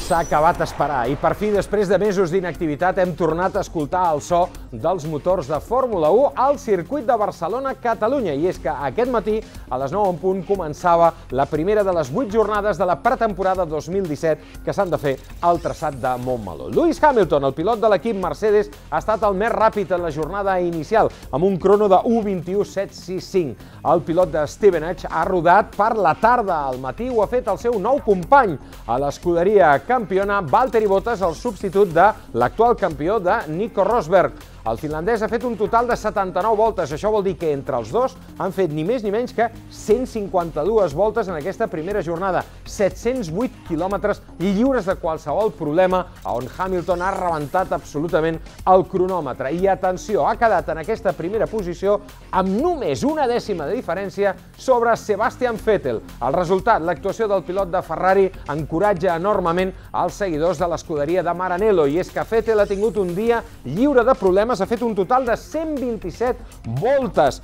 S'ha acabat esperar i per fi, després de mesos d'inactivitat, hem tornat a escoltar el so dels motors de Fórmula 1 al circuit de Barcelona-Catalunya. I és que aquest matí, a les 9 en punt, començava la primera de les 8 jornades de la pretemporada 2017 que s'han de fer al traçat de Montmeló. Lewis Hamilton, el pilot de l'equip Mercedes, ha estat el més ràpid en la jornada inicial, amb un crono de 1:21.765. El pilot de Stevenage ha rodat per la tarda. Al matí ho ha fet el seu nou company a l'escuderia campiona, Valtteri Bottas, el substitut de l'actual campió de Nico Rosberg. El finlandès ha fet un total de 79 voltes. Això vol dir que entre els dos han fet ni més ni menys que 152 voltes en aquesta primera jornada. 708 quilòmetres lliures de qualsevol problema, on Hamilton ha rebentat absolutament el cronòmetre. I atenció, ha quedat en aquesta primera posició amb només una dècima de diferència sobre Sebastian Vettel. El resultat, l'actuació del pilot de Ferrari, encoratja enormement els seguidors de l'escuderia de Maranello. I és que Vettel ha tingut un dia lliure de problemes, ha fet un total de 127 voltes,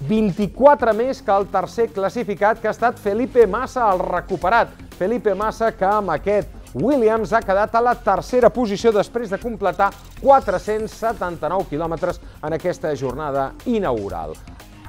24 més que el tercer classificat, que ha estat Felipe Massa, el recuperat. Felipe Massa, que amb aquest Williams ha quedat a la tercera posició després de completar 479 quilòmetres en aquesta jornada inaugural.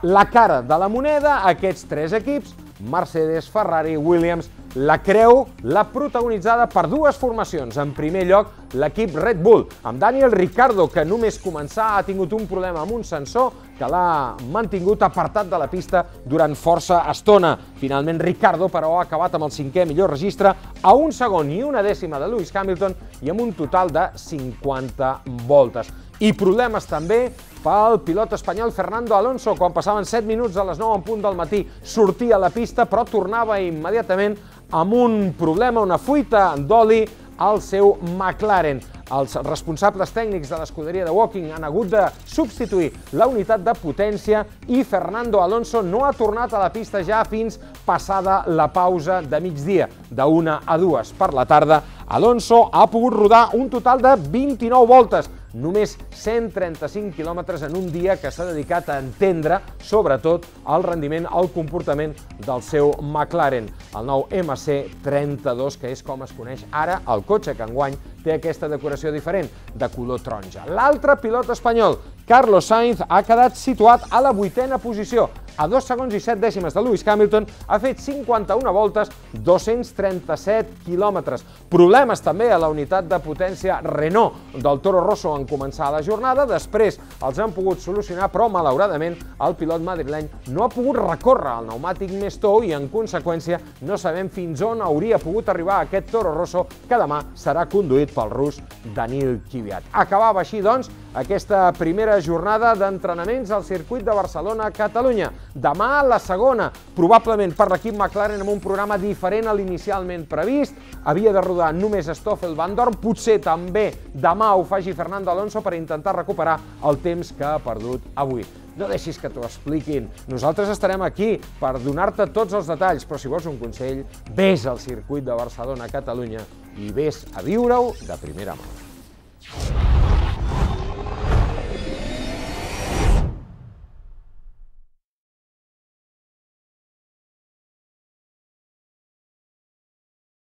La cara de la moneda, aquests tres equips, Mercedes, Ferrari, Williams, la creu l'ha protagonitzada per dues formacions. En primer lloc, l'equip Red Bull, amb Daniel Ricciardo, que només començar ha tingut un problema amb un sensor que l'ha mantingut apartat de la pista durant força estona. Finalment, Ricciardo, però, ha acabat amb el cinquè millor registre, a un segon i una dècima de Lewis Hamilton i amb un total de 50 voltes. I problemes també pel pilot espanyol Fernando Alonso, quan passaven 7 minuts a les 9 en punt del matí. Sortia a la pista, però tornava immediatament amb un problema, una fuita d'oli al seu McLaren. Els responsables tècnics de l'escuderia de Woking han hagut de substituir la unitat de potència i Fernando Alonso no ha tornat a la pista ja fins passada la pausa de migdia, de 1 a 2 per la tarda. Alonso ha pogut rodar un total de 29 voltes, només 135 quilòmetres en un dia que s'ha dedicat a entendre, sobretot, el rendiment, el comportament del seu McLaren, el nou MC32, que és com es coneix ara el cotxe, que enguany té aquesta decoració diferent, de color taronja. L'altre pilot espanyol, Carlos Sainz, ha quedat situat a la 8a posició. A 2 segons i 7 dècimes de Lewis Hamilton, ha fet 51 voltes, 237 quilòmetres. Problemes també a la unitat de potència Renault del Toro Rosso en començar la jornada. Després els han pogut solucionar, però malauradament el pilot madrileny no ha pogut recórrer el pneumàtic més tou i en conseqüència no sabem fins on hauria pogut arribar aquest Toro Rosso, que demà serà conduït pel rus Daniil Kvyat. Acabava així, doncs, aquesta primera jornada d'entrenaments al circuit de Barcelona-Catalunya. Demà la segona, probablement per l'equip McLaren amb un programa diferent a l'inicialment previst. Havia de rodar només Stoffel Vandoorne, potser també demà ho faci Fernando Alonso per intentar recuperar el temps que ha perdut avui. No deixis que t'ho expliquin. Nosaltres estarem aquí per donar-te tots els detalls, però si vols un consell, vés al circuit de Barcelona-Catalunya i vés a viure-ho de primera mà.